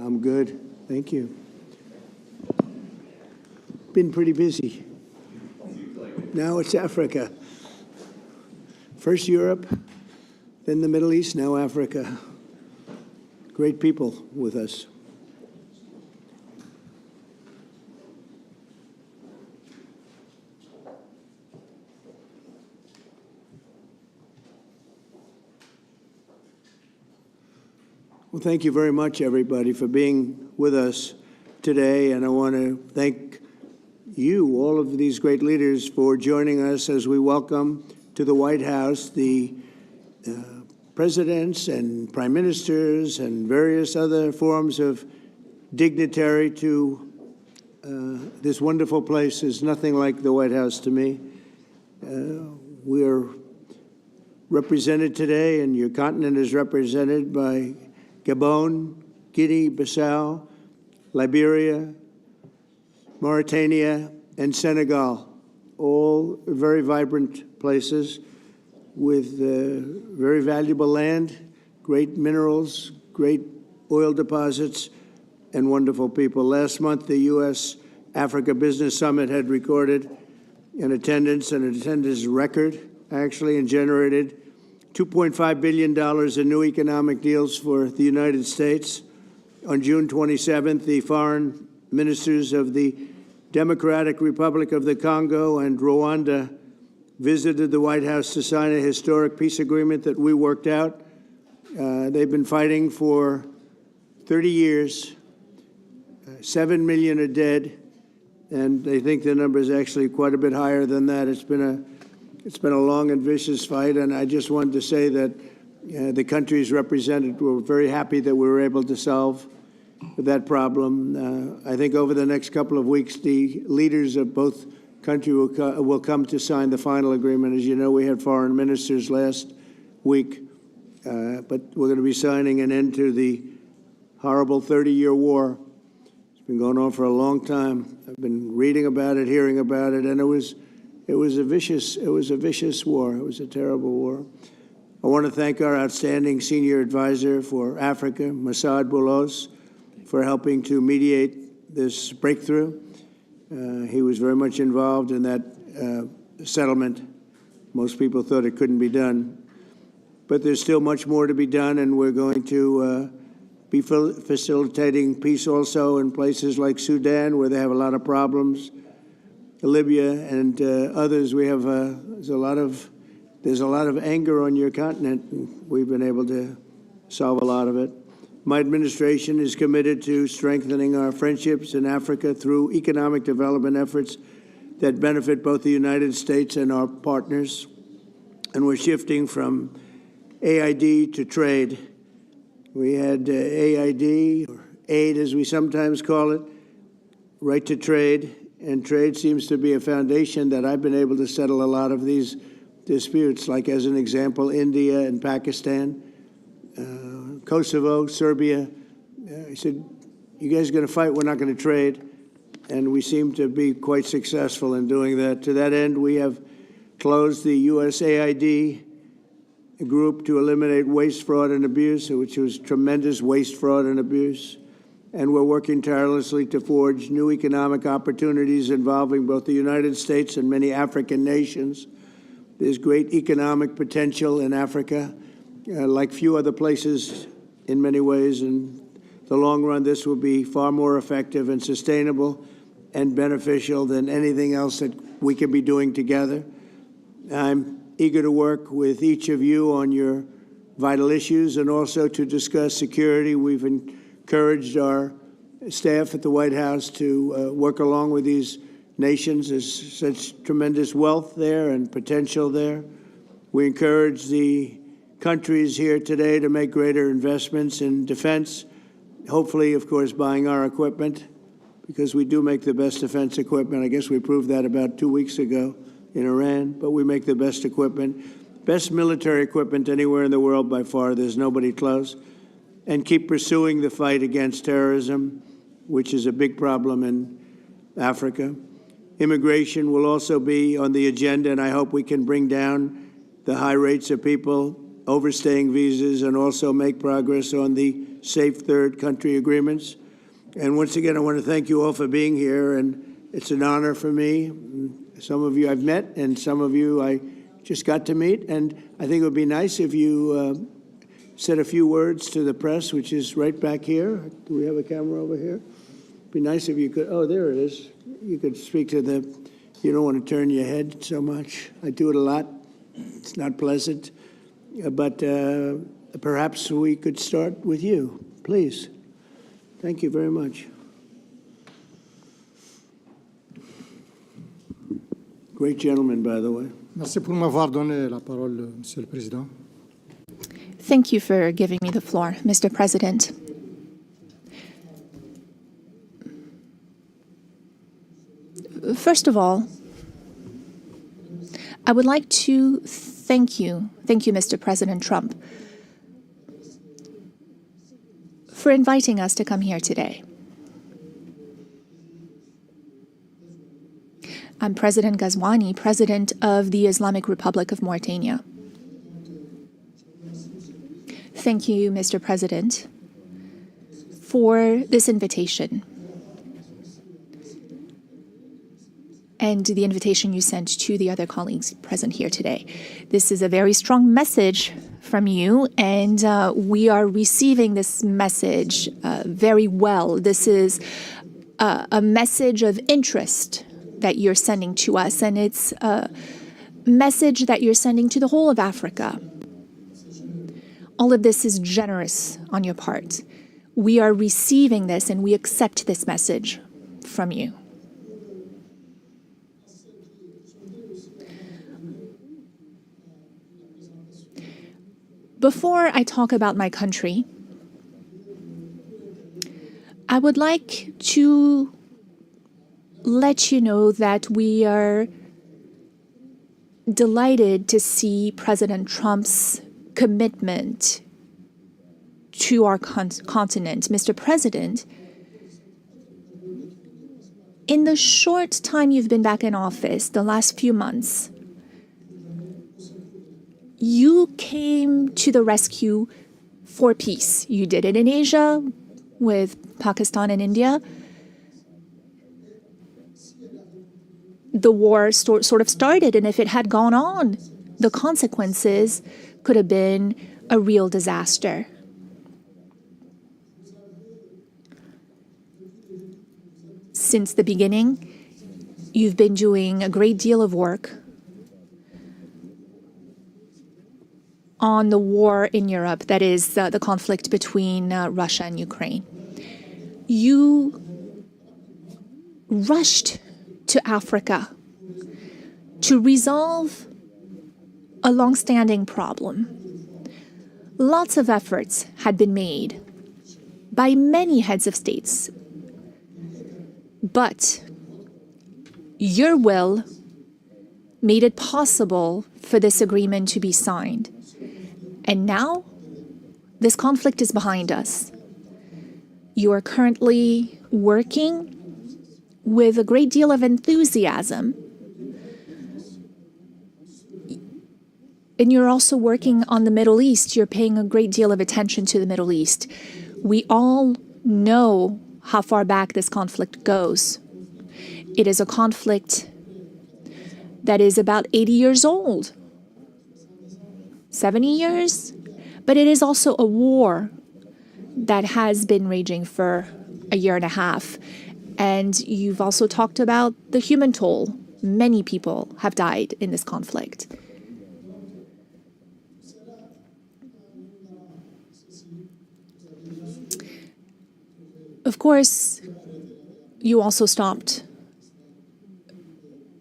I'm good. Thank you. Been pretty busy. Now it's Africa. First Europe, then the Middle East, now Africa. Great people with us. Well, thank you very much, everybody, for being with us today. And I want to thank you, all of these great leaders, for joining us as we welcome to the White House the presidents and prime ministers and various other forms of dignitary to this wonderful place. Is nothing like the White House to me. We are represented today, and your continent is represented by Gabon, Guinea-Bissau, Liberia, Mauritania, and Senegal, all very vibrant places with very valuable land, great minerals, great oil deposits, and wonderful people. Last month, the U.S.-Africa Business Summit had recorded an attendance record, actually, and generated $2.5 billion in new economic deals for the United States. On June 27th, the foreign ministers of the Democratic Republic of the Congo and Rwanda visited the White House to sign a historic peace agreement that we worked out. They've been fighting for 30 years. 7 million are dead, and they think the number is actually quite a bit higher than that. It's been a long and vicious fight, and I just wanted to say that the countries represented were very happy that we were able to solve that problem. I think over the next couple of weeks, the leaders of both countries will come to sign the final agreement. As you know, we had foreign ministers last week, but we're going to be signing an end to the horrible 30-year war. It's been going on for a long time. I've been reading about it, hearing about it, and it was a vicious war. It was a terrible war. I want to thank our outstanding senior advisor for Africa, Masad Boulos, for helping to mediate this breakthrough. He was very much involved in that settlement. Most people thought it couldn't be done. But there's still much more to be done, and we're going to be facilitating peace also in places like Sudan, where they have a lot of problems. Libya and others, we have there's a lot of anger on your continent, and we've been able to solve a lot of it. My administration is committed to strengthening our friendships in Africa through economic development efforts that benefit both the United States and our partners. And we're shifting from AID to trade. We had AID, or aid as we sometimes call it, right to trade. And trade seems to be a foundation that I've been able to settle a lot of these disputes, like as an example, India and Pakistan, Kosovo, Serbia. I said, you guys are going to fight, we're not going to trade. And we seem to be quite successful in doing that. To that end, we have closed the USAID group to eliminate waste, fraud, and abuse, which was tremendous waste, fraud, and abuse. And we're working tirelessly to forge new economic opportunities involving both the United States and many African nations. There's great economic potential in Africa, like few other places in many ways. In the long run, this will be far more effective and sustainable and beneficial than anything else that we can be doing together. I'm eager to work with each of you on your vital issues and also to discuss security. We've encouraged our staff at the White House to work along with these nations. There's such tremendous wealth there and potential there. We encourage the countries here today to make greater investments in defense, hopefully, of course, buying our equipment, because we do make the best defense equipment. I guess we proved that about 2 weeks ago in Iran, but we make the best equipment, best military equipment anywhere in the world by far. There's nobody close. And keep pursuing the fight against terrorism, which is a big problem in Africa. Immigration will also be on the agenda, and I hope we can bring down the high rates of people overstaying visas and also make progress on the safe third country agreements. And once again, I want to thank you all for being here, and it's an honor for me. Some of you I've met, and some of you I just got to meet, and I think it would be nice if you said a few words to the press, which is right back here. Do we have a camera over here? It'd be nice if you could, oh, there it is. You could speak to the, you don't want to turn your head so much. I do it a lot. It's not pleasant. But perhaps we could start with you, please. Thank you very much. Great gentleman, by the way. Merci pour m'avoir donné la parole, Monsieur le Président. Thank you for giving me the floor, Mr. President. First of all, I would like to thank you, Mr. President Trump, for inviting us to come here today. I'm President Ghazouani, President of the Islamic Republic of Mauritania. Thank you, Mr. President, for this invitation and the invitation you sent to the other colleagues present here today. This is a very strong message from you, and we are receiving this message very well. This is a message of interest that you're sending to us, and it's a message that you're sending to the whole of Africa. All of this is generous on your part. We are receiving this, and we accept this message from you. Before I talk about my country, I would like to let you know that we are delighted to see President Trump's commitment to our continent. Mr. President, in the short time you've been back in office, the last few months, you came to the rescue for peace. You did it in Asia with Pakistan and India. The war sort of started, and if it had gone on, the consequences could have been a real disaster. Since the beginning, you've been doing a great deal of work on the war in Europe, that is the conflict between Russia and Ukraine. You rushed to Africa to resolve a long-standing problem. Lots of efforts had been made by many heads of states, but your will made it possible for this agreement to be signed. And now, this conflict is behind us. You are currently working with a great deal of enthusiasm. And you're also working on the Middle East. You're paying a great deal of attention to the Middle East. We all know how far back this conflict goes. It is a conflict that is about 80 years old. 70 years, but it is also a war that has been raging for a year and a half. And you've also talked about the human toll. Many people have died in this conflict. Of course, you also stopped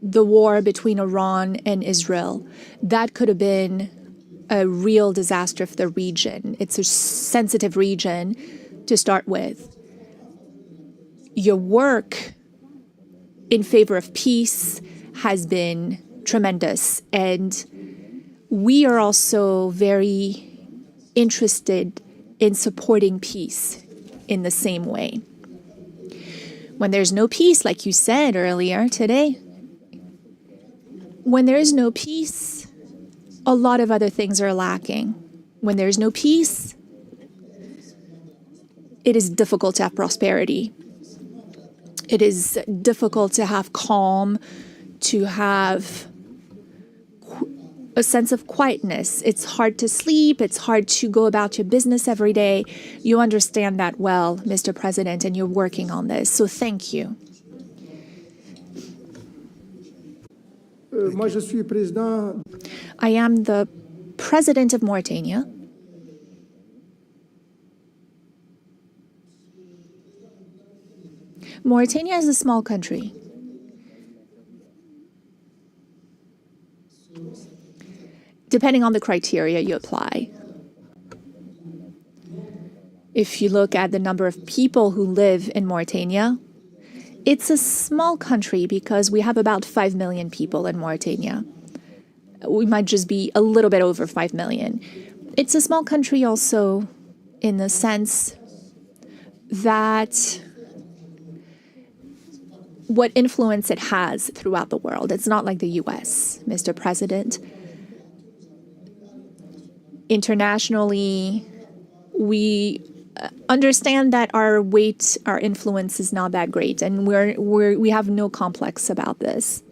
the war between Iran and Israel. That could have been a real disaster for the region. It's a sensitive region to start with. Your work in favor of peace has been tremendous, and we are also very interested in supporting peace in the same way. When there's no peace, like you said earlier today, when there is no peace, a lot of other things are lacking. When there's no peace, it is difficult to have prosperity. It is difficult to have calm, to have a sense of quietness. It's hard to sleep. It's hard to go about your business every day. You understand that well, Mr. President, and you're working on this. So thank you. Moi, je suis président. I am the president of Mauritania. Mauritania is a small country. Depending on the criteria you apply. If you look at the number of people who live in Mauritania, it's a small country because we have about 5 million people in Mauritania. We might just be a little bit over 5 million. It's a small country also in the sense that what influence it has throughout the world. It's not like the US, Mr. President. Internationally, we understand that our weight, our influence is not that great, and we have no complex about this.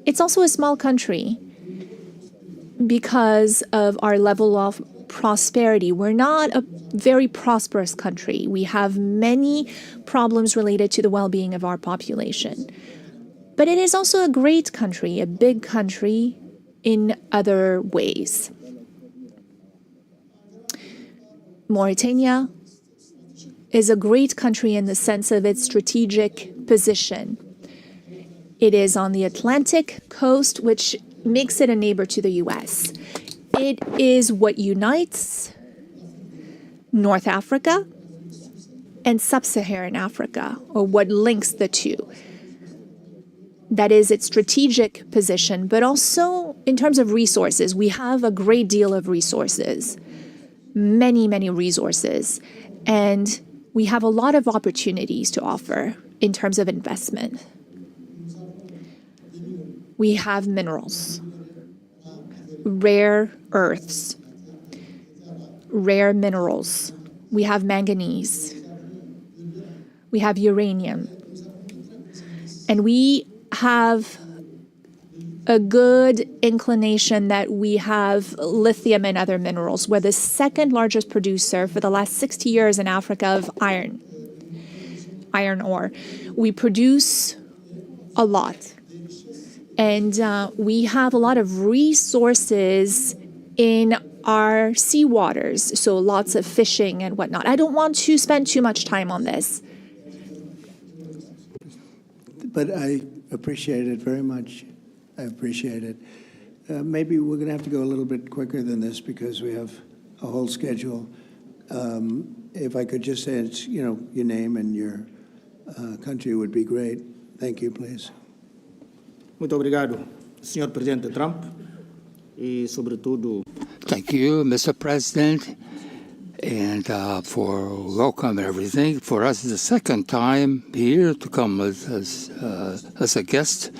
It's also a small country because of our level of prosperity. We're not a very prosperous country. We have many problems related to the well-being of our population. But it is also a great country, a big country in other ways. Mauritania is a great country in the sense of its strategic position. It is on the Atlantic coast, which makes it a neighbor to the US. It is what unites North Africa and Sub-Saharan Africa, or what links the two. That is its strategic position, but also in terms of resources. We have a great deal of resources, many, many resources, and we have a lot of opportunities to offer in terms of investment. We have minerals, rare earths, rare minerals. We have manganese. We have uranium. And we have a good inclination that we have lithium and other minerals. We're the second largest producer for the last 60 years in Africa of iron ore. We produce a lot. And we have a lot of resources in our seawaters, so lots of fishing and whatnot. I don't want to spend too much time on this. But I appreciate it very much. I appreciate it. Maybe we're going to have to go a little bit quicker than this because we have a whole schedule. If I could just say, your name and your country would be great. Thank you, please. Muito obrigado, Sr. Presidente Trump, e sobretudo. Thank you, Mr. President, and for welcome and everything. For us, it's the second time here to come as a guest.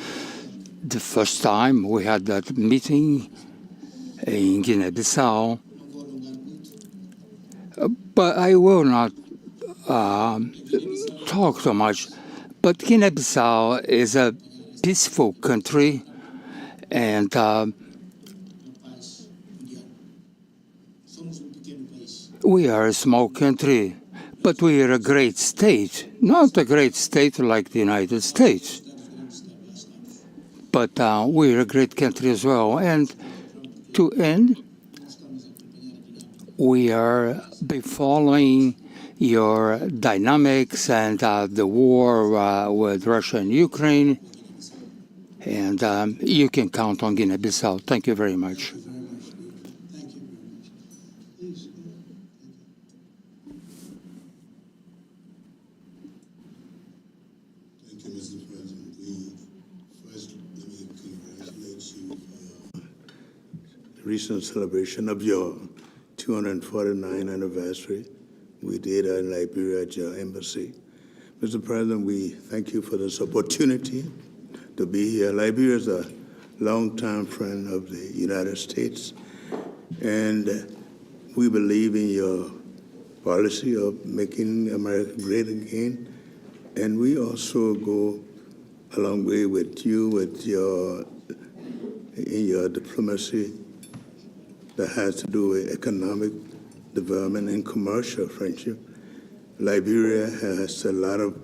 The first time we had that meeting in Guinea-Bissau, but I will not talk so much. But Guinea-Bissau is a peaceful country, and we are a small country, but we are a great state. Not a great state like the United States, but we're a great country as well. And to end, we are following your dynamics and the war with Russia and Ukraine. And you can count on Guinea-Bissau. Thank you very much. Thank you, Mr. President. First, let me congratulate you for the recent celebration of your 249th anniversary. We did in Liberia at your embassy. Mr. President, we thank you for this opportunity to be here. Liberia is a longtime friend of the United States, and we believe in your policy of making America great again. And we also go a long way with you with in your diplomacy that has to do with economic development and commercial friendship. Liberia has a lot of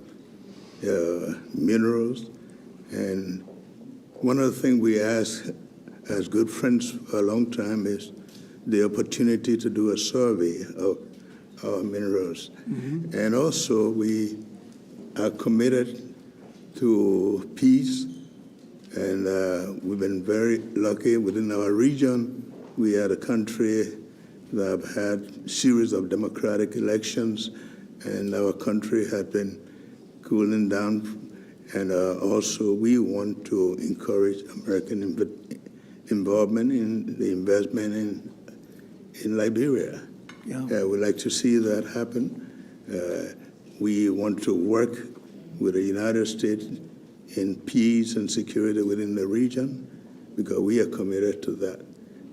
minerals, and one of the things we ask as good friends for a long time is the opportunity to do a survey of our minerals. Mm-hmm. And also we are committed to peace, and we've been very lucky within our region. We are a country that have had a series of democratic elections, and our country has been cooling down. And also we want to encourage American involvement in the investment in Liberia. Yeah. We'd like to see that happen. We want to work with the United States in peace and security within the region, because we are committed to that.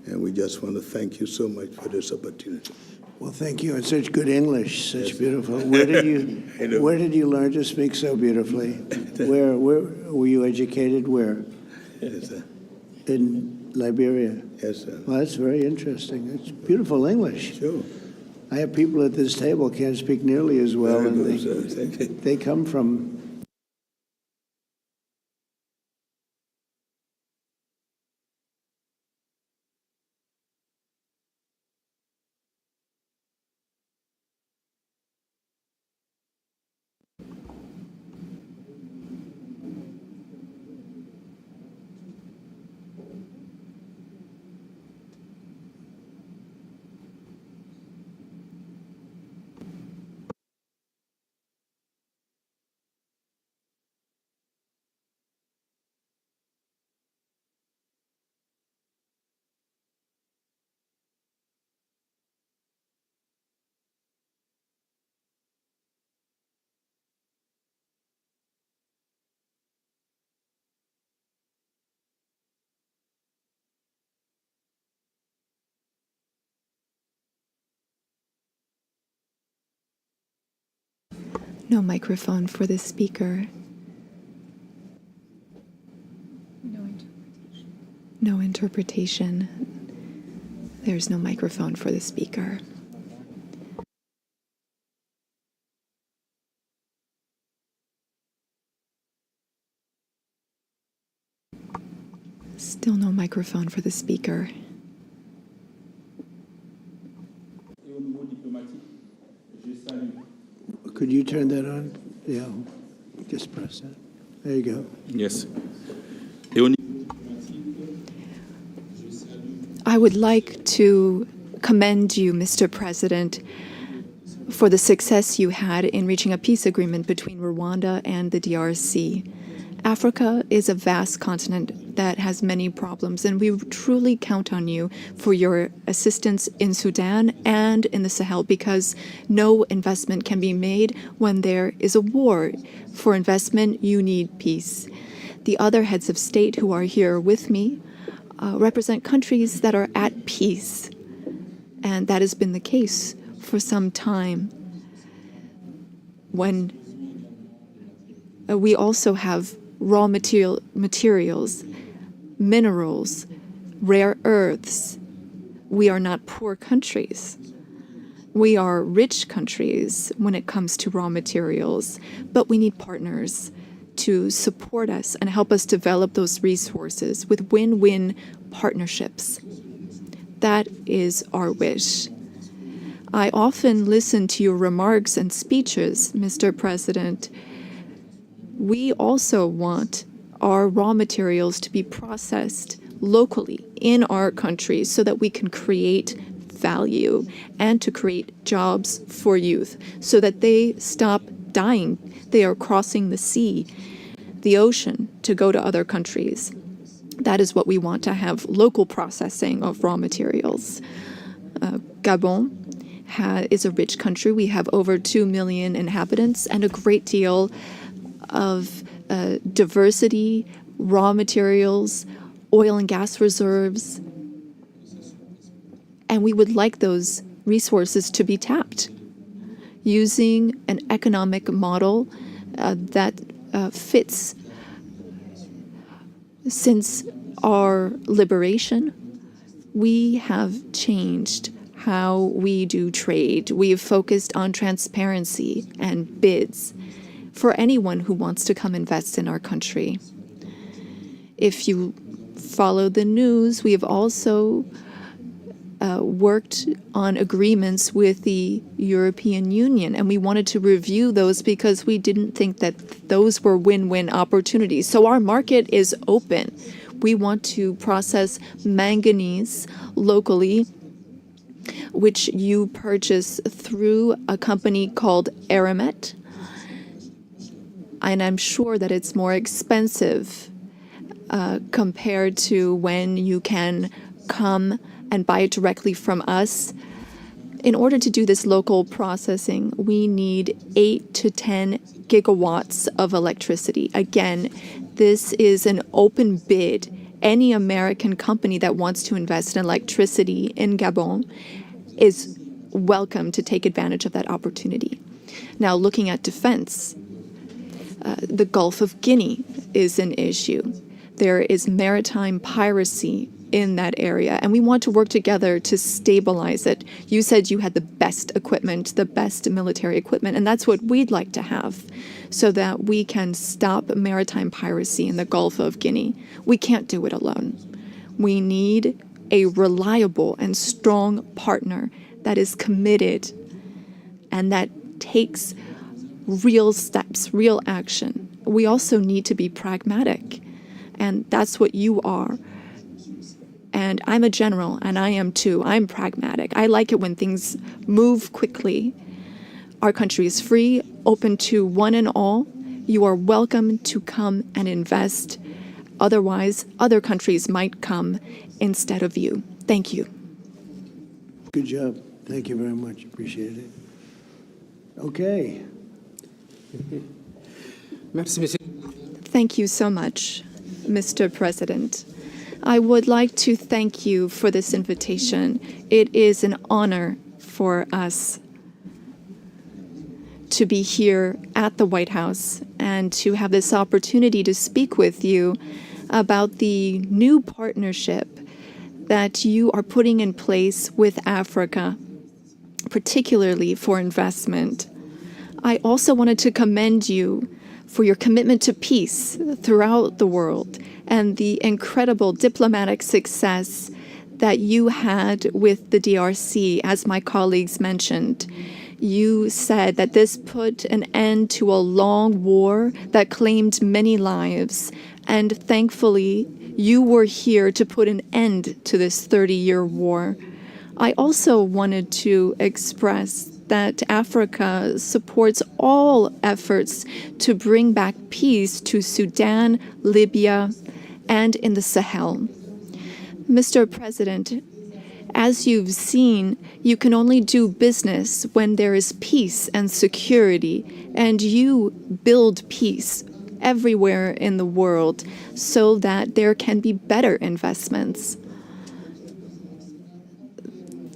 And we just want to thank you so much for this opportunity. Well, thank you. And such good English, such beautiful. Where did you learn to speak so beautifully? Where were you educated? Where? Yes, sir. In Liberia. Yes, sir. Well, that's very interesting. It's beautiful English. Sure. I have people at this table can't speak nearly as well, Very and good, sir. Thank you. they come from. No microphone for the speaker. No interpretation. There's no microphone for the speaker. Still no microphone for the speaker. Could you turn that on? Yeah, just press that. There you go. Yes. I would like to commend you, Mr. President, for the success you had in reaching a peace agreement between Rwanda and the DRC. Africa is a vast continent that has many problems, and we truly count on you for your assistance in Sudan and in the Sahel, because no investment can be made when there is a war. For investment, you need peace. The other heads of state who are here with me represent countries that are at peace, and that has been the case for some time. When we also have raw materials, minerals, rare earths. We are not poor countries. We are rich countries when it comes to raw materials, but we need partners to support us and help us develop those resources with win-win partnerships. That is our wish. I often listen to your remarks and speeches, Mr. President. We also want our raw materials to be processed locally in our country so that we can create value and to create jobs for youth so that they stop dying. They are crossing the sea, the ocean, to go to other countries. That is what we want, to have local processing of raw materials. Gabon is a rich country. We have over 2 million inhabitants and a great deal of diversity, raw materials, oil and gas reserves, and we would like those resources to be tapped using an economic model that fits. Since our liberation, we have changed how we do trade. We have focused on transparency and bids for anyone who wants to come invest in our country. If you follow the news, we have also worked on agreements with the European Union, and we wanted to review those because we didn't think that those were win-win opportunities. So our market is open. We want to process manganese locally, which you purchase through a company called Aramet. And I'm sure that it's more expensive compared to when you can come and buy it directly from us. In order to do this local processing, we need 8 to 10 gigawatts of electricity. Again, this is an open bid. Any American company that wants to invest in electricity in Gabon is welcome to take advantage of that opportunity. Now, looking at defense, the Gulf of Guinea is an issue. There is maritime piracy in that area, and we want to work together to stabilize it. You said you had the best equipment, the best military equipment, and that's what we'd like to have so that we can stop maritime piracy in the Gulf of Guinea. We can't do it alone. We need a reliable and strong partner that is committed and that takes real steps, real action. We also need to be pragmatic, and that's what you are. And I'm a general, and I am too. I'm pragmatic. I like it when things move quickly. Our country is free, open to one and all. You are welcome to come and invest. Otherwise, other countries might come instead of you. Thank you. Good job. Thank you very much. Appreciate it. Okay. Thank you so much, Mr. President. I would like to thank you for this invitation. It is an honor for us to be here at the White House and to have this opportunity to speak with you about the new partnership that you are putting in place with Africa, particularly for investment. I also wanted to commend you for your commitment to peace throughout the world and the incredible diplomatic success that you had with the DRC, as my colleagues mentioned. You said that this put an end to a long war that claimed many lives, and thankfully, you were here to put an end to this 30-year war. I also wanted to express that Africa supports all efforts to bring back peace to Sudan, Libya, and in the Sahel. Mr. President, as you've seen, you can only do business when there is peace and security, and you build peace everywhere in the world so that there can be better investments.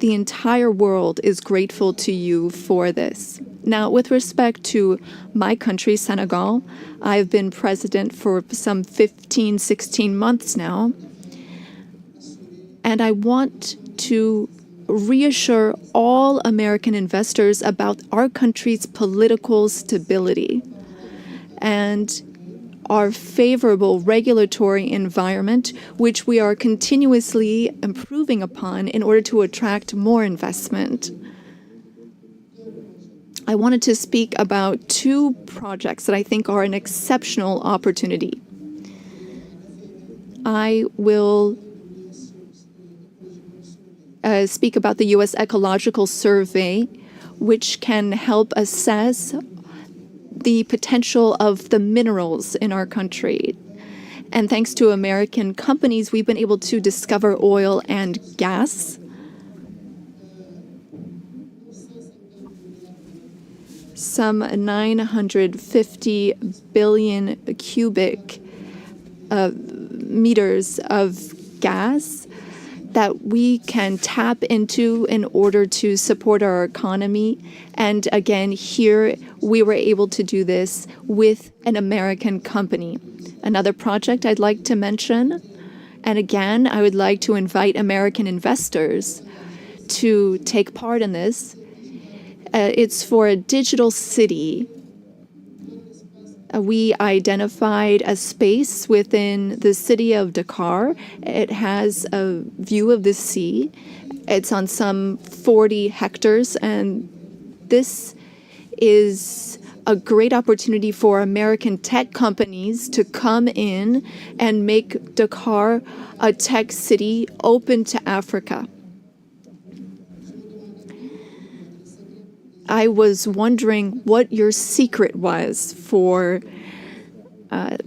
The entire world is grateful to you for this. Now, with respect to my country, Senegal, I've been president for some 15, 16 months now, and I want to reassure all American investors about our country's political stability and our favorable regulatory environment, which we are continuously improving upon in order to attract more investment. I wanted to speak about two projects that I think are an exceptional opportunity. I will speak about the U.S. Ecological Survey, which can help assess the potential of the minerals in our country. And thanks to American companies, we've been able to discover oil and gas. Some 950 billion cubic meters of gas that we can tap into in order to support our economy. And again, here we were able to do this with an American company. Another project I'd like to mention, and again, I would like to invite American investors to take part in this. It's for a digital city. We identified a space within the city of Dakar. It has a view of the sea. It's on some 40 hectares, and this is a great opportunity for American tech companies to come in and make Dakar a tech city open to Africa. I was wondering what your secret was for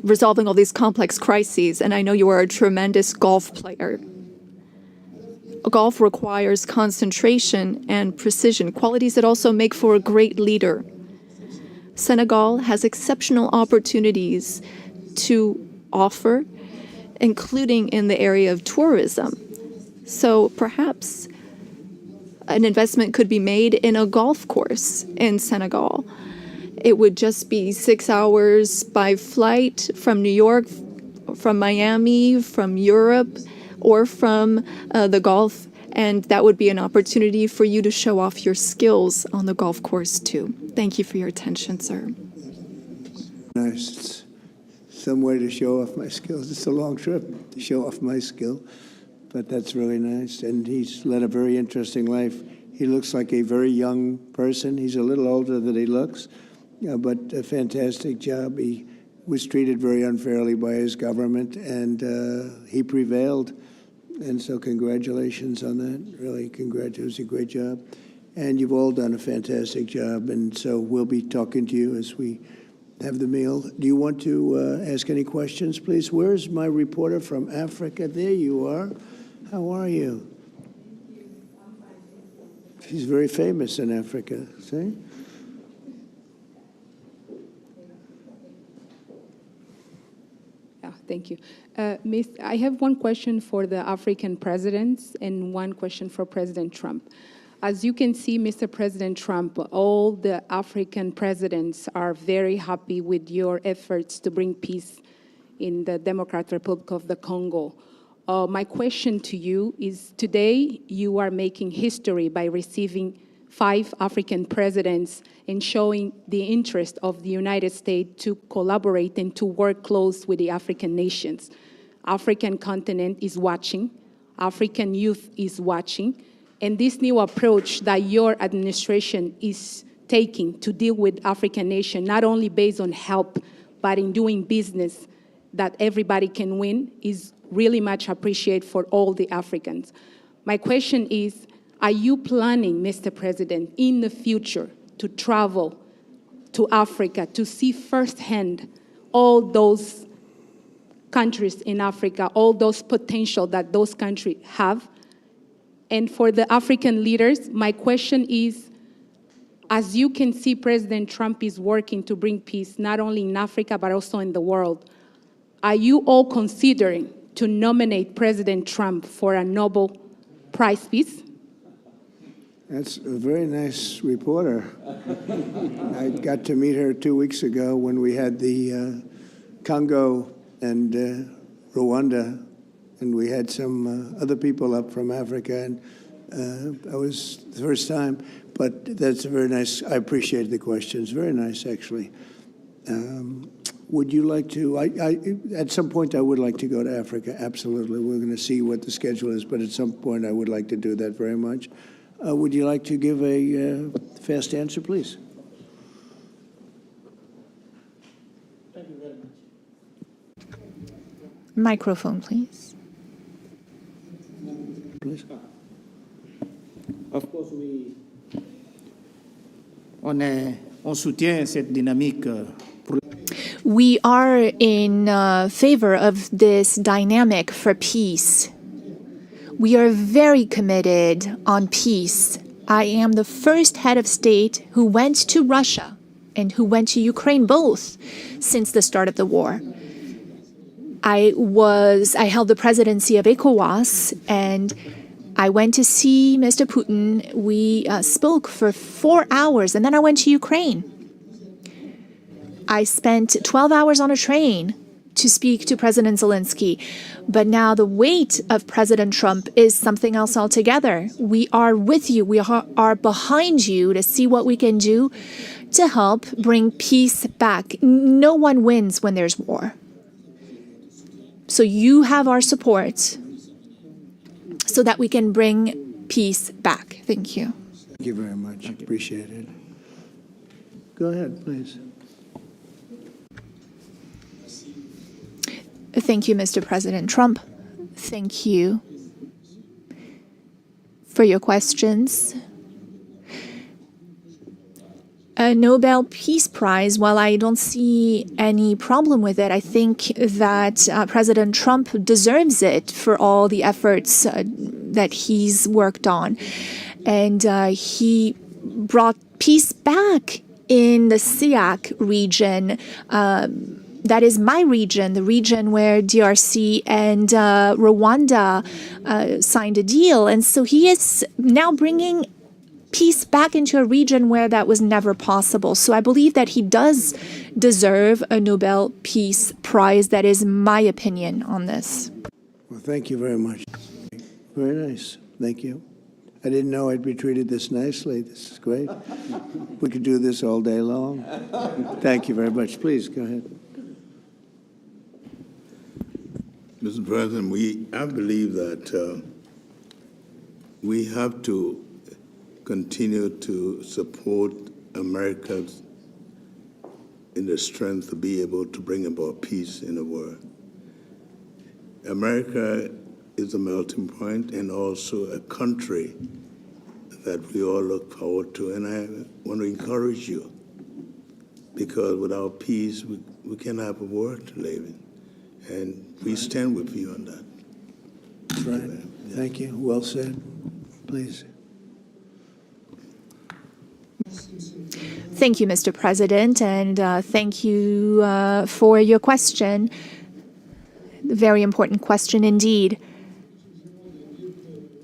resolving all these complex crises, and I know you are a tremendous golf player. Golf requires concentration and precision, qualities that also make for a great leader. Senegal has exceptional opportunities to offer, including in the area of tourism. So perhaps an investment could be made in a golf course in Senegal. It would just be 6 hours by flight from New York, from Miami, from Europe, or from the Gulf, and that would be an opportunity for you to show off your skills on the golf course too. Thank you for your attention, sir. Nice. It's some way to show off my skills. It's a long trip to show off my skill. But that's really nice, and he's led a very interesting life. He looks like a very young person. He's a little older than he looks, but a fantastic job. He was treated very unfairly by his government, and he prevailed. And so congratulations on that. Really, congratulations. It was a great job. And you've all done a fantastic job, and so we'll be talking to you as we have the meal. Do you want to ask any questions, please? Where's my reporter from Africa? There you are. How are you? She's very famous in Africa, see? Yeah, thank you. Miss, I have one question for the African presidents and one question for President Trump. As you can see, Mr. President Trump, all the African presidents are very happy with your efforts to bring peace in the Democratic Republic of the Congo. My question to you is, today you are making history by receiving 5 African presidents and showing the interest of the United States to collaborate and to work close with the African nations. African continent is watching, African youth is watching, and this new approach that your administration is taking to deal with African nations, not only based on help, but in doing business that everybody can win, is really much appreciated for all the Africans. My question is, are you planning, Mr. President, in the future to travel to Africa to see firsthand all those countries in Africa, all those potential that those countries have? And for the African leaders, my question is, as you can see, President Trump is working to bring peace not only in Africa, but also in the world. Are you all considering to nominate President Trump for a Nobel Prize Peace? That's a very nice reporter. I got to meet her 2 weeks ago when we had the Congo and Rwanda, and we had some other people up from Africa, and that was the first time. But that's a very nice, I appreciate the questions. Very nice, actually. Would you like to, at some point I would like to go to Africa, absolutely. We're going to see what the schedule is, but at some point I would like to do that very much. Would you like to give a fast answer, please? Thank you very much. Microphone, please. Please. Of course, on soutient cette dynamique. We are in favor of this dynamic for peace. We are very committed on peace. I am the first head of state who went to Russia and who went to Ukraine both since the start of the war. I held the presidency of ECOWAS, and I went to see Mr. Putin. We spoke for 4 hours, and then I went to Ukraine. I spent 12 hours on a train to speak to President Zelensky. But now the weight of President Trump is something else altogether. We are with you. We are behind you to see what we can do to help bring peace back. No one wins when there's war. So you have our support so that we can bring peace back. Thank you. Thank you very much. Appreciate it. Go ahead, please. Thank you, Mr. President Trump. Thank you for your questions. A Nobel Peace Prize, while I don't see any problem with it, I think that President Trump deserves it for all the efforts that he's worked on. And he brought peace back in the SIAC region. That is my region, the region where DRC and Rwanda signed a deal. And so he is now bringing peace back into a region where that was never possible. So I believe that he does deserve a Nobel Peace Prize. That is my opinion on this. Well, thank you very much. Very nice. Thank you. I didn't know I'd be treated this nicely. This is great. We could do this all day long. Thank you very much. Please, go ahead. Mr. President, I believe that we have to continue to support America in the strength to be able to bring about peace in the world. America is a melting point and also a country that we all look forward to. And I want to encourage you, because without peace, we can't have a world to live in. And we stand with you on that. That's right. Thank you. Well said. Please. Thank you, Mr. President, and thank you for your question. Very important question indeed.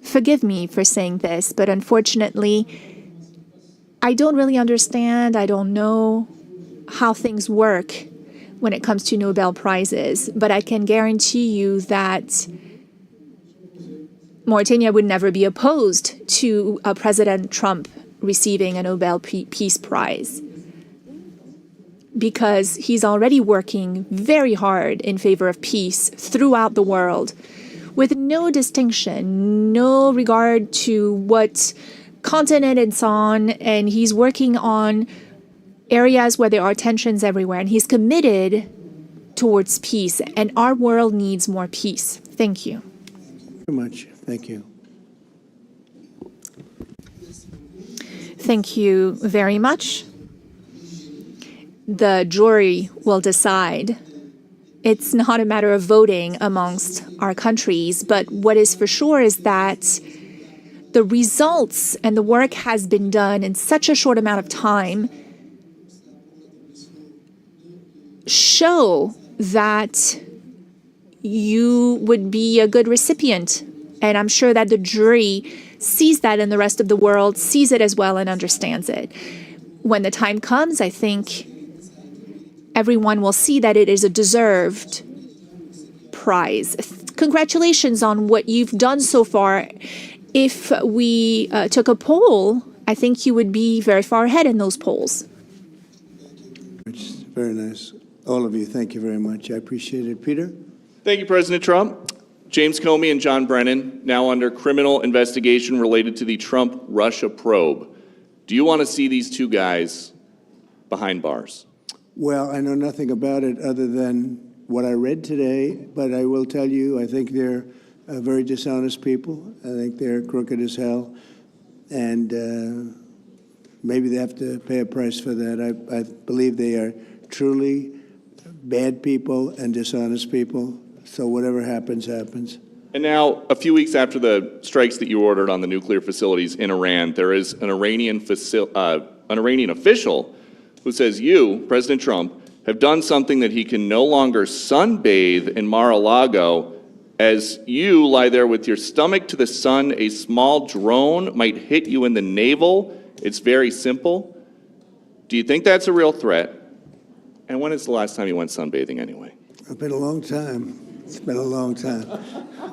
Forgive me for saying this, but unfortunately, I don't really understand. I don't know how things work when it comes to Nobel Prizes, but I can guarantee you that Mauritania would never be opposed to President Trump receiving a Nobel Peace Prize, because he's already working very hard in favor of peace throughout the world, with no distinction, no regard to what continent it's on, and he's working on areas where there are tensions everywhere, and he's committed towards peace, and our world needs more peace. Thank you. Very much. Thank you. Thank you very much. The jury will decide. It's not a matter of voting amongst our countries, but what is for sure is that the results and the work has been done in such a short amount of time show that you would be a good recipient. And I'm sure that the jury sees that, and the rest of the world sees it as well and understands it. When the time comes, I think everyone will see that it is a deserved prize. Congratulations on what you've done so far. If we took a poll, I think you would be very far ahead in those polls. It's very nice. All of you, thank you very much. I appreciate it. Peter? Thank you, President Trump. James Comey and John Brennan, now under criminal investigation related to the Trump-Russia probe. Do you want to see these two guys behind bars? Well, I know nothing about it other than what I read today, but I will tell you, I think they're very dishonest people. I think they're crooked as hell, and maybe they have to pay a price for that. I believe they are truly bad people and dishonest people, so whatever happens, happens. And now, a few weeks after the strikes that you ordered on the nuclear facilities in Iran, there is an Iranian official who says you, President Trump, have done something that he can no longer sunbathe in Mar-a-Lago. As you lie there with your stomach to the sun, a small drone might hit you in the navel. It's very simple. Do you think that's a real threat? And when is the last time you went sunbathing anyway? It's been a long time. It's been a long time.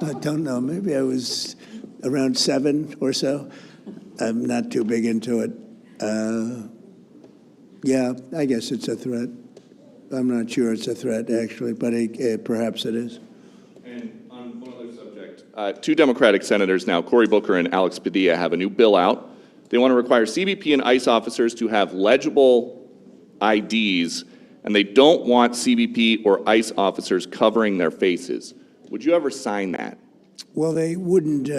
I don't know. Maybe I was around 7 or so. I'm not too big into it. Yeah, I guess it's a threat. I'm not sure it's a threat, actually, but perhaps it is. And on one other subject, two Democratic senators now, Cory Booker and Alex Padilla, have a new bill out. They want to require CBP and ICE officers to have legible IDs, and they don't want CBP or ICE officers covering their faces. Would you ever sign that? Well, they wouldn't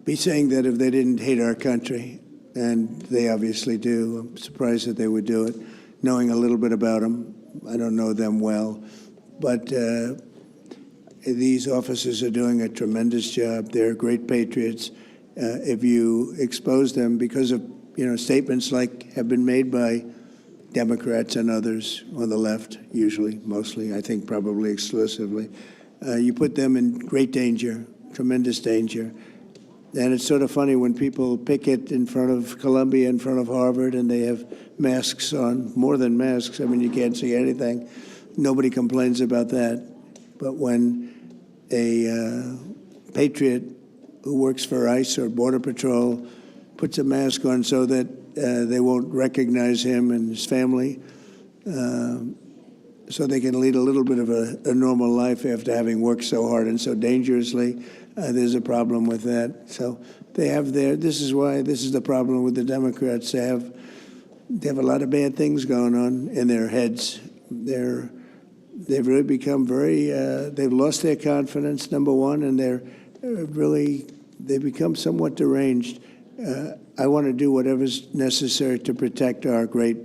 be saying that if they didn't hate our country, and they obviously do. I'm surprised that they would do it, knowing a little bit about them. I don't know them well, but these officers are doing a tremendous job. They're great patriots. If you expose them because of statements like have been made by Democrats and others on the left, usually, mostly, I think probably exclusively, you put them in great danger, tremendous danger. And it's sort of funny when people picket in front of Columbia, in front of Harvard, and they have masks on, more than masks. I mean, you can't see anything. Nobody complains about that. But when a patriot who works for ICE or Border Patrol puts a mask on so that they won't recognize him and his family, so they can lead a little bit of a normal life after having worked so hard and so dangerously, there's a problem with that. So they have this is the problem with the Democrats. They have a lot of bad things going on in their heads. They've really become they've lost their confidence, number one, and they've become somewhat deranged. I want to do whatever's necessary to protect our great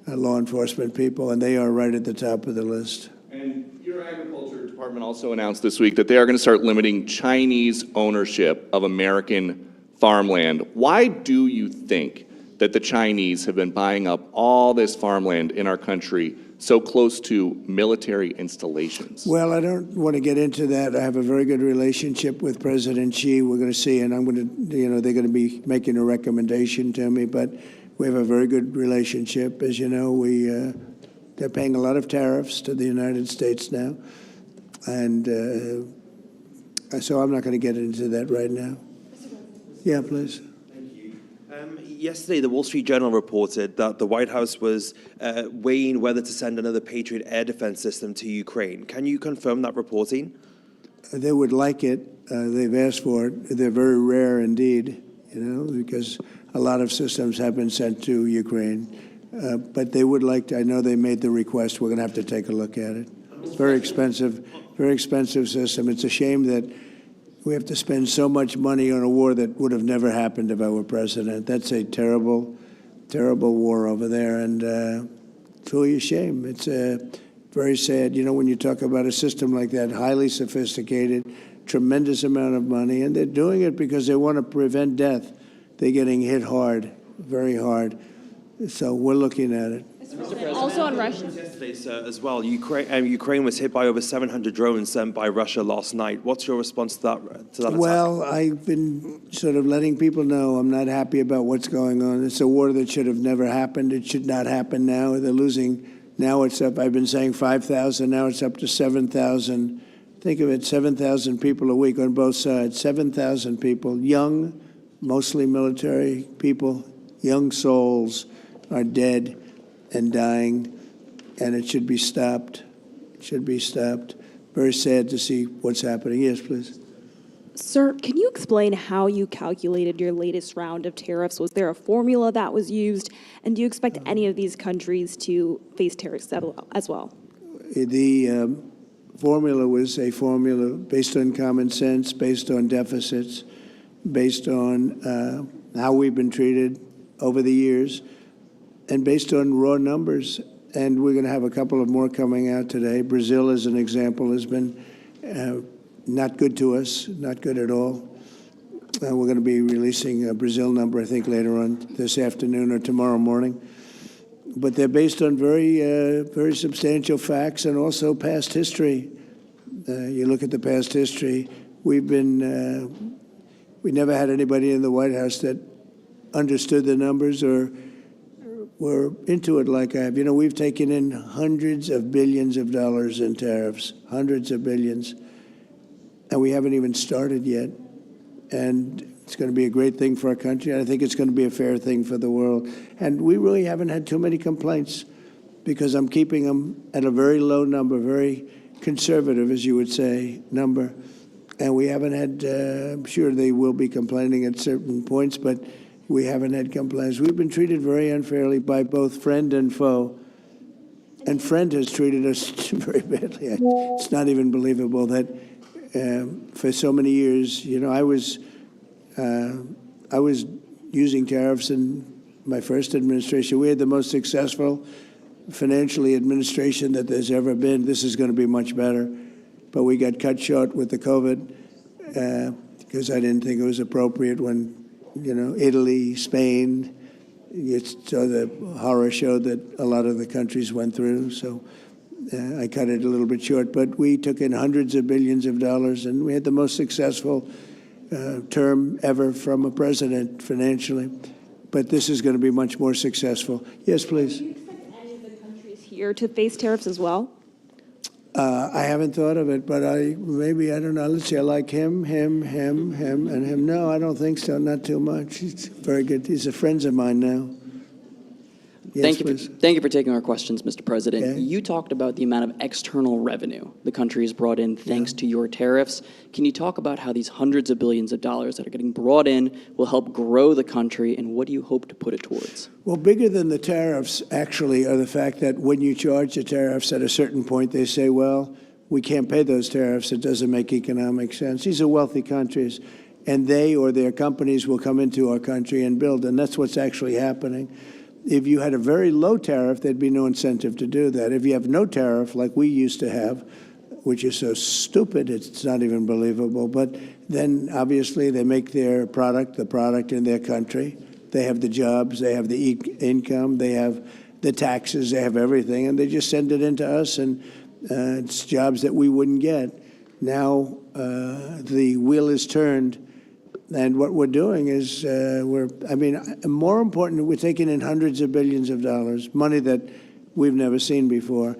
law enforcement people, and they are right at the top of the list. And your agriculture department also announced this week that they are going to start limiting Chinese ownership of American farmland. Why do you think that the Chinese have been buying up all this farmland in our country so close to military installations? Well, I don't want to get into that. I have a very good relationship with President Xi. We're going to see, and I'm going to, they're going to be making a recommendation to me, but we have a very good relationship. As you know, they're paying a lot of tariffs to the United States now, and so I'm not going to get into that right now. Yeah, please. Yesterday, the Wall Street Journal reported that the White House was weighing whether to send another Patriot air defense system to Ukraine. Can you confirm that reporting? They would like it. They've asked for it. They're very rare indeed, because a lot of systems have been sent to Ukraine. But they would like to. I know they made the request. We're going to have to take a look at it. It's very expensive system. It's a shame that we have to spend so much money on a war that would have never happened if I were president. That's a terrible, terrible war over there, and it's really a shame. It's very sad. When you talk about a system like that, highly sophisticated, tremendous amount of money, and they're doing it because they want to prevent death. They're getting hit hard, very hard. So we're looking at it. Also on Russia. Yesterday, sir, as well, Ukraine was hit by over 700 drones sent by Russia last night. What's your response to that attack? Well, I've been sort of letting people know I'm not happy about what's going on. It's a war that should have never happened. It should not happen now. They're losing. Now it's up. I've been saying 5,000. Now it's up to 7,000. Think of it, 7,000 people a week on both sides. 7,000 people, young, mostly military people, young souls are dead and dying, and it should be stopped. It should be stopped. Very sad to see what's happening. Yes, please. Sir, can you explain how you calculated your latest round of tariffs? Was there a formula that was used? And do you expect any of these countries to face tariffs as well? The formula was a formula based on common sense, based on deficits, based on how we've been treated over the years, and based on raw numbers. And we're going to have a couple of more coming out today. Brazil, as an example, has been not good to us, not good at all. We're going to be releasing a Brazil number, I think, later on this afternoon or tomorrow morning. but they're based on very substantial facts and also past history. You look at the past history. We never had anybody in the White House that understood the numbers or were into it like I have. You know, we've taken in hundreds of billions of dollars in tariffs, hundreds of billions, and we haven't even started yet. And it's going to be a great thing for our country, and I think it's going to be a fair thing for the world. And we really haven't had too many complaints because I'm keeping them at a very low number, very conservative, as you would say, number. And we haven't had, I'm sure they will be complaining at certain points, but we haven't had complaints. We've been treated very unfairly by both friend and foe. And friend has treated us very badly. It's not even believable that for so many years, you know, I was using tariffs in my first administration. We had the most successful financially administration that there's ever been. This is going to be much better. But we got cut short with the COVID because I didn't think it was appropriate when, you know, Italy, Spain, so the horror show that a lot of the countries went through. So I cut it a little bit short. But we took in hundreds of billions of dollars, and we had the most successful term ever from a president financially. But this is going to be much more successful. Yes, please. Do you expect any of the countries here to face tariffs as well? I haven't thought of it, but I don't know. Let's see, I like him, and him. No, I don't think so, not too much. He's very good. He's a friend of mine now. Yes, Thank you for taking our questions, Mr. President. Okay. You talked about the amount of external revenue the country has brought in thanks to your tariffs. Can you talk about how these hundreds of billions of dollars that are getting brought in will help grow the country, and what do you hope to put it towards? Well, bigger than the tariffs, actually, are the fact that when you charge the tariffs at a certain point, they say, well, we can't pay those tariffs. It doesn't make economic sense. These are wealthy countries, and they or their companies will come into our country and build, and that's what's actually happening. If you had a very low tariff, there'd be no incentive to do that. If you have no tariff, like we used to have, which is so stupid, it's not even believable, but then obviously they make their product, the product in their country. They have the jobs, they have the income, they have the taxes, they have everything, and they just send it into us, and it's jobs that we wouldn't get. Now the wheel is turned. And what we're doing is more important, we're taking in hundreds of billions of dollars, money that we've never seen before.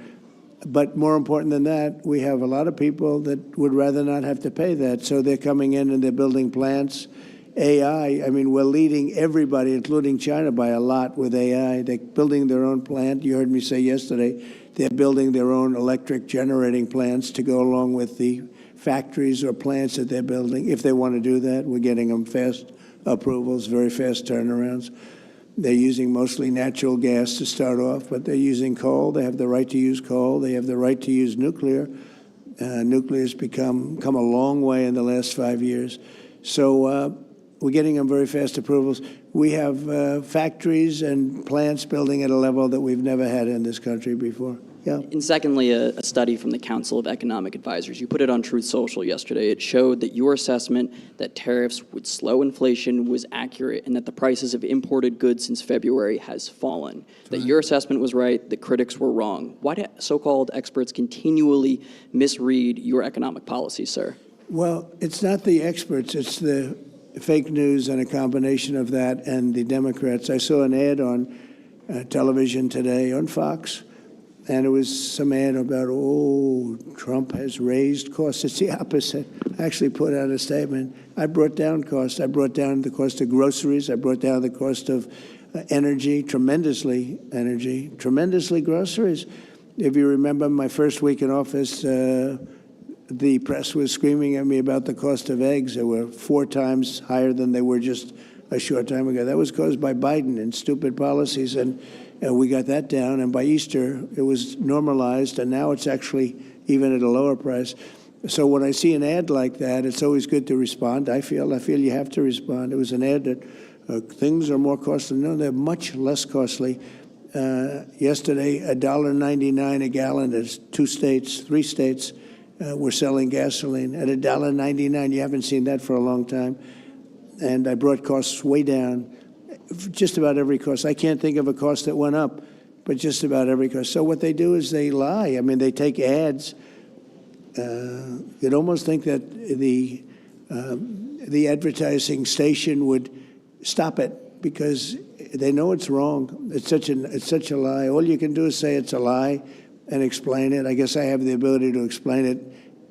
But more important than that, we have a lot of people that would rather not have to pay that. So they're coming in and they're building plants. AI, we're leading everybody, including China, by a lot with AI. They're building their own plant. You heard me say yesterday, they're building their own electric generating plants to go along with the factories or plants that they're building. If they want to do that, we're getting them fast approvals, very fast turnarounds. They're using mostly natural gas to start off, but they're using coal. They have the right to use coal. They have the right to use nuclear. Nuclear has come a long way in the last 5 years. So we're getting them very fast approvals. We have factories and plants building at a level that we've never had in this country before. Yeah. And secondly, a study from the Council of Economic Advisors. You put it on Truth Social yesterday. It showed that your assessment that tariffs would slow inflation was accurate, and that the prices of imported goods since February has fallen. That your assessment was right, the critics were wrong. Why do so-called experts continually misread your economic policy, sir? Well, it's not the experts. It's the fake news and a combination of that and the Democrats. I saw an ad on television today on Fox, and it was some ad about, Trump has raised costs. It's the opposite. I actually put out a statement. I brought down costs. I brought down the cost of groceries. I brought down the cost of tremendously groceries. If you remember my first week in office, the press was screaming at me about the cost of eggs. They were 4 times higher than they were just a short time ago. That was caused by Biden and stupid policies, and we got that down. And by Easter, it was normalized, and now it's actually even at a lower price. So when I see an ad like that, it's always good to respond. I feel you have to respond. It was an ad that things are more costly. No, they're much less costly. Yesterday, $1.99 a gallon. There's 3 states. We're selling gasoline at $1.99. You haven't seen that for a long time. And I brought costs way down, just about every cost. I can't think of a cost that went up but just about every country. So what they do is they lie. I mean, they take ads. You'd almost think that the advertising station would stop it because they know it's wrong. It's such a lie. All you can do is say it's a lie and explain it. I guess I have the ability to explain it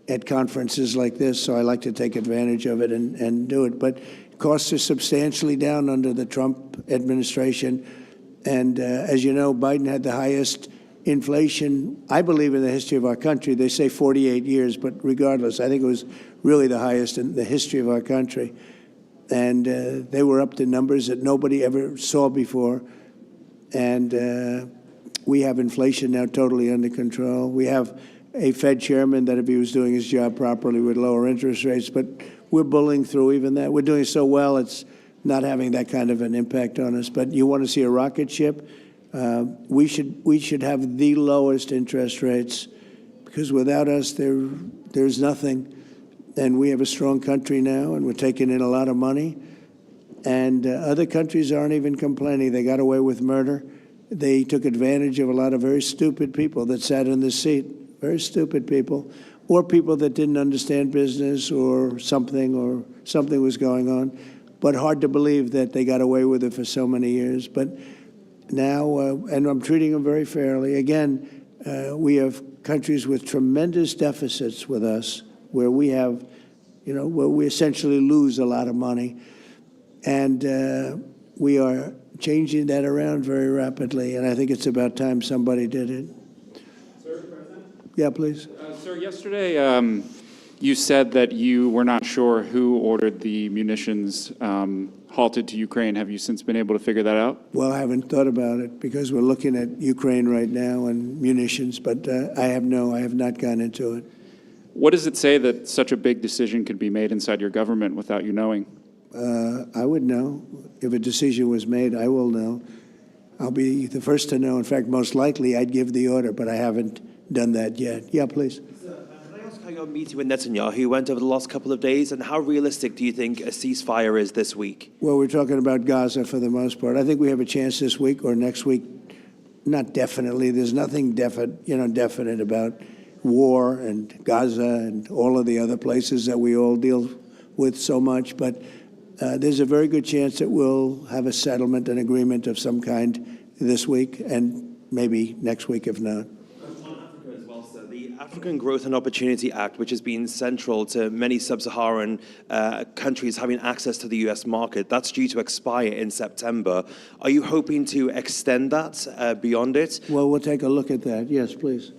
at conferences like this, so I like to take advantage of it and do it. But costs are substantially down under the Trump administration. And as you know, Biden had the highest inflation, I believe, in the history of our country. They say 48 years, but regardless, I think it was really the highest in the history of our country. And they were up to numbers that nobody ever saw before. And we have inflation now totally under control. We have a Fed chairman that, if he was doing his job properly, would lower interest rates. But we're bullying through even that. We're doing so well, it's not having that kind of an impact on us. But you want to see a rocket ship? We should have the lowest interest rates, because without us, there's nothing. And we have a strong country now, and we're taking in a lot of money. And other countries aren't even complaining. They got away with murder. They took advantage of a lot of very stupid people that sat in the seat, very stupid people, or people that didn't understand business or something was going on. But hard to believe that they got away with it for so many years. But now, and I'm treating them very fairly. Again, we have countries with tremendous deficits with us, where we have, where we essentially lose a lot of money. And we are changing that around very rapidly, and I think it's about time somebody did it. Sir, President? Yeah, please. Sir, yesterday you said that you were not sure who ordered the munitions halted to Ukraine. Have you since been able to figure that out? Well, I haven't thought about it, because we're looking at Ukraine right now and munitions, but I have not gone into it. What does it say that such a big decision could be made inside your government without you knowing? I would know. If a decision was made, I will know. I'll be the first to know. In fact, most likely I'd give the order, but I haven't done that yet. Yeah, please. Can I ask how your meeting with Netanyahu went over the last couple of days, and how realistic do you think a ceasefire is this week? Well, we're talking about Gaza for the most part. I think we have a chance this week or next week. Not definitely. There's nothing definite about war and Gaza and all of the other places that we all deal with so much, but there's a very good chance that we'll have a settlement, an agreement of some kind this week, and maybe next week if not. On Africa as well, sir. The African Growth and Opportunity Act, which has been central to many sub-Saharan countries having access to the U.S. market, that's due to expire in September. Are you hoping to extend that beyond it? Well, we'll take a look at that. Yes, please.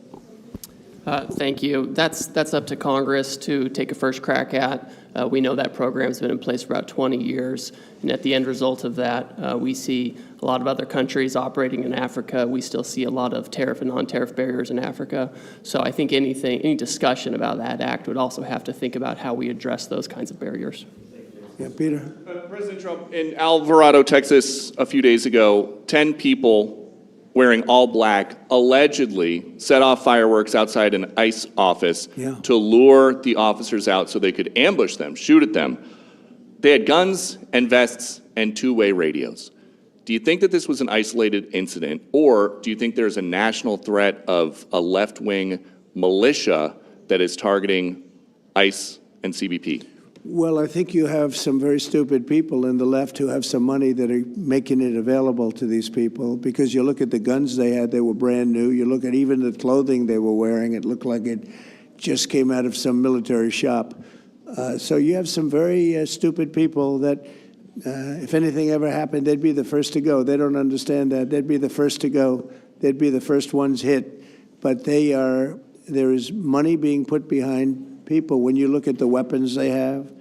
Thank you. That's up to Congress to take a first crack at. We know that program's been in place for about 20 years, and at the end result of that, we see a lot of other countries operating in Africa. We still see a lot of tariff and non-tariff barriers in Africa. So I think any discussion about that act would also have to think about how we address those kinds of barriers. Yeah, Peter. President Trump, in Alvarado, Texas, a few days ago, 10 people wearing all black allegedly set off fireworks outside an ICE office to lure the officers out so they could ambush them, shoot at them. They had guns and vests and two-way radios. Do you think that this was an isolated incident, or do you think there's a national threat of a left-wing militia that is targeting ICE and CBP? Well, I think you have some very stupid people in the left who have some money that are making it available to these people, because you look at the guns they had, they were brand new. You look at even the clothing they were wearing, it looked like it just came out of some military shop. So you have some very stupid people that, if anything ever happened, they'd be the first to go. They don't understand that. They'd be the first to go. They'd be the first ones hit. But there is money being put behind people. When you look at the weapons they have,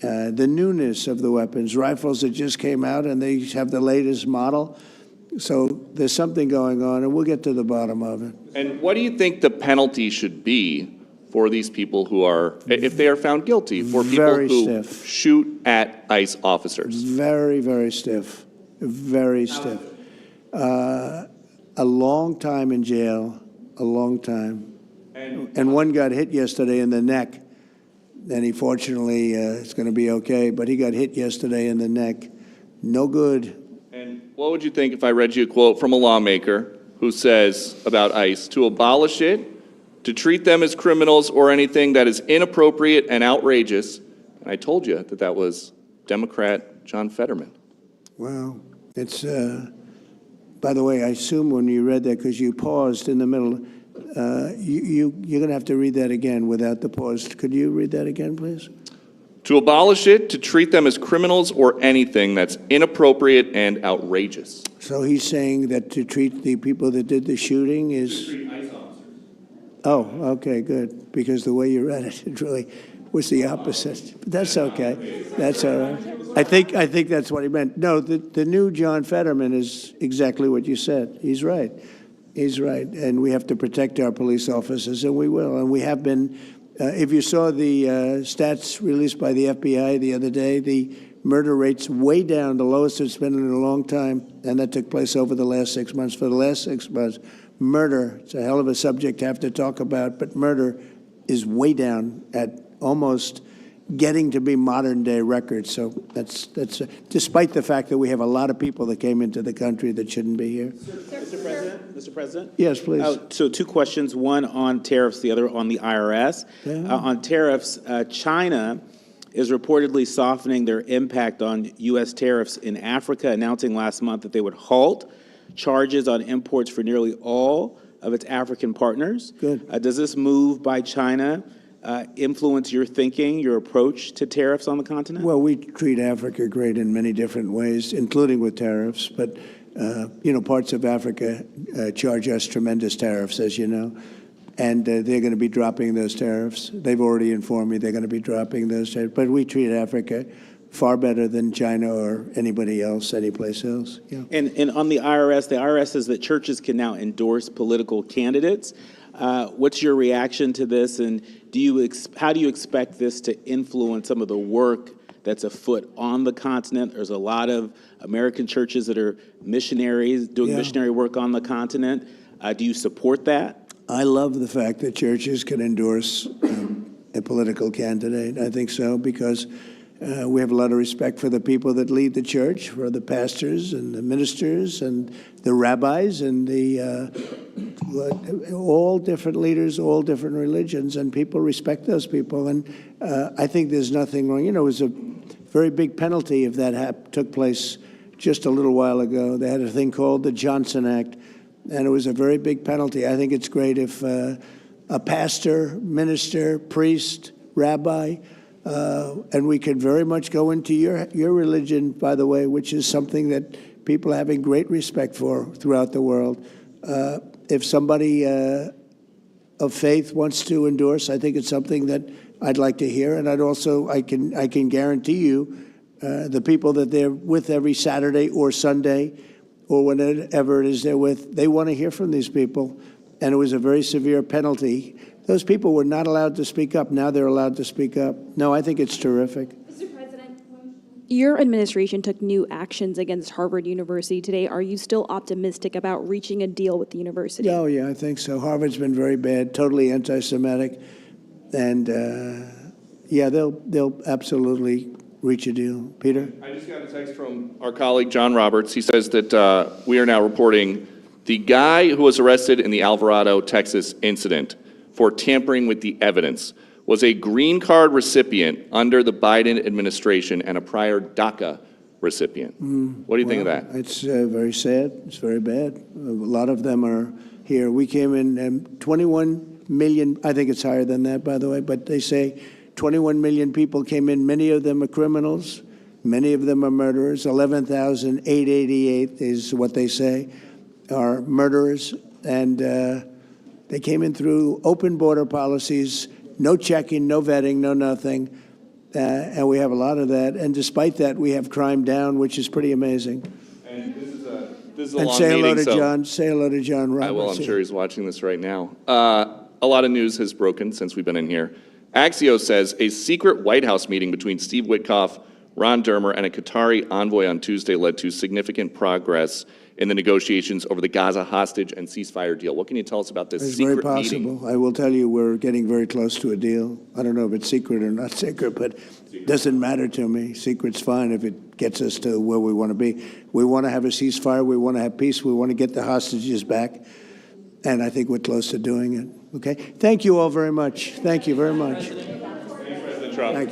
the newness of the weapons, rifles that just came out and they have the latest model. So there's something going on, and we'll get to the bottom of it. And what do you think the penalty should be for these people who are, if they are found guilty, for people Very who stiff. shoot at ICE officers? Very, very stiff. Very stiff. A long time in jail, a long time. And one got hit yesterday in the neck, and he fortunately is going to be okay, but he got hit yesterday in the neck. No good. And What would you think if I read you a quote from a lawmaker who says about ICE, to abolish it, to treat them as criminals or anything that is inappropriate and outrageous? And I told you that that was Democrat John Fetterman. Wow. It's, by the way, I assume when you read that, because you paused in the middle, you're going to have to read that again without the pause. Could you read that again, please? To abolish it, to treat them as criminals or anything that's inappropriate and outrageous. So he's saying that to treat the people that did the shooting is... Oh, okay, good. Because the way you read it, it really was the opposite. But that's okay. That's all right. I think that's what he meant. No, the new John Fetterman is exactly what you said. He's right. He's right. And we have to protect our police officers, and we will. And we have been... if you saw the stats released by the FBI the other day, the murder rate's way down, the lowest it's been in a long time, and that took place over the last 6 months. For the last 6 months, murder, it's a hell of a subject to have to talk about, but murder is way down at almost getting to be modern-day records. So that's despite the fact that we have a lot of people that came into the country that shouldn't be here. Mr. President? Yes, please. So two questions, one on tariffs, the other on the IRS. On tariffs, China is reportedly softening their impact on U.S. tariffs in Africa, announcing last month that they would halt charges on imports for nearly all of its African partners. Good. Does this move by China influence your thinking, your approach to tariffs on the continent? Well, we treat Africa great in many different ways, including with tariffs. But, parts of Africa charge us tremendous tariffs, as you know. And they're going to be dropping those tariffs. They've already informed me they're going to be dropping those tariffs. But we treat Africa far better than China or anybody else, anyplace else. Yeah. And on the IRS says that churches can now endorse political candidates. What's your reaction to this, and how do you expect this to influence some of the work that's afoot on the continent? There's a lot of American churches that are missionaries doing missionary work on the continent. Do you support that? I love the fact that churches can endorse a political candidate. I think so, because we have a lot of respect for the people that lead the church, for the pastors and the ministers and the rabbis and all different leaders, all different religions, and people respect those people. And I think there's nothing wrong. It was a very big penalty if that took place just a little while ago. They had a thing called the Johnson Act, and it was a very big penalty. I think it's great if a pastor, minister, priest, rabbi, and we could very much go into your religion, by the way, which is something that people are having great respect for throughout the world. If somebody of faith wants to endorse, I think it's something that I'd like to hear. And I can guarantee you the people that they're with every Saturday or Sunday or whenever it is they're with, they want to hear from these people. And it was a very severe penalty. Those people were not allowed to speak up. Now they're allowed to speak up. No, I think it's terrific. Mr. President, your administration took new actions against Harvard University today. Are you still optimistic about reaching a deal with the university? Oh, yeah, I think so. Harvard's been very bad, totally anti-Semitic. And, they'll absolutely reach a deal. Peter? I just got a text from our colleague, John Roberts. He says that we are now reporting the guy who was arrested in the Alvarado, Texas incident for tampering with the evidence was a green card recipient under the Biden administration and a prior DACA recipient. What do you think of that? It's very sad. It's very bad. A lot of them are here. We came in 21 million. I think it's higher than that, by the way, but they say 21 million people came in. Many of them are criminals. Many of them are murderers. 11,888 is what they say are murderers. And they came in through open border policies, no checking, no vetting, no nothing. And we have a lot of that. And despite that, we have crime down, which is pretty amazing. And this is a And long say hello meeting, to so John. Say hello to John Roberts. I will. I'm sure he's watching this right now. A lot of news has broken since we've been in here. Axios says a secret White House meeting between Steve Witkoff, Ron Dermer, and a Qatari envoy on Tuesday led to significant progress in the negotiations over the Gaza hostage and ceasefire deal. What can you tell us about this It's secret very meeting? possible. I will tell you we're getting very close to a deal. I don't know if it's secret or not secret, but it doesn't matter to me. Secret's fine if it gets us to where we want to be. We want to have a ceasefire. We want to have peace. We want to get the hostages back. And I think we're close to doing it. Okay? Thank you all very much. Thank you very much. President Trump. Thank you.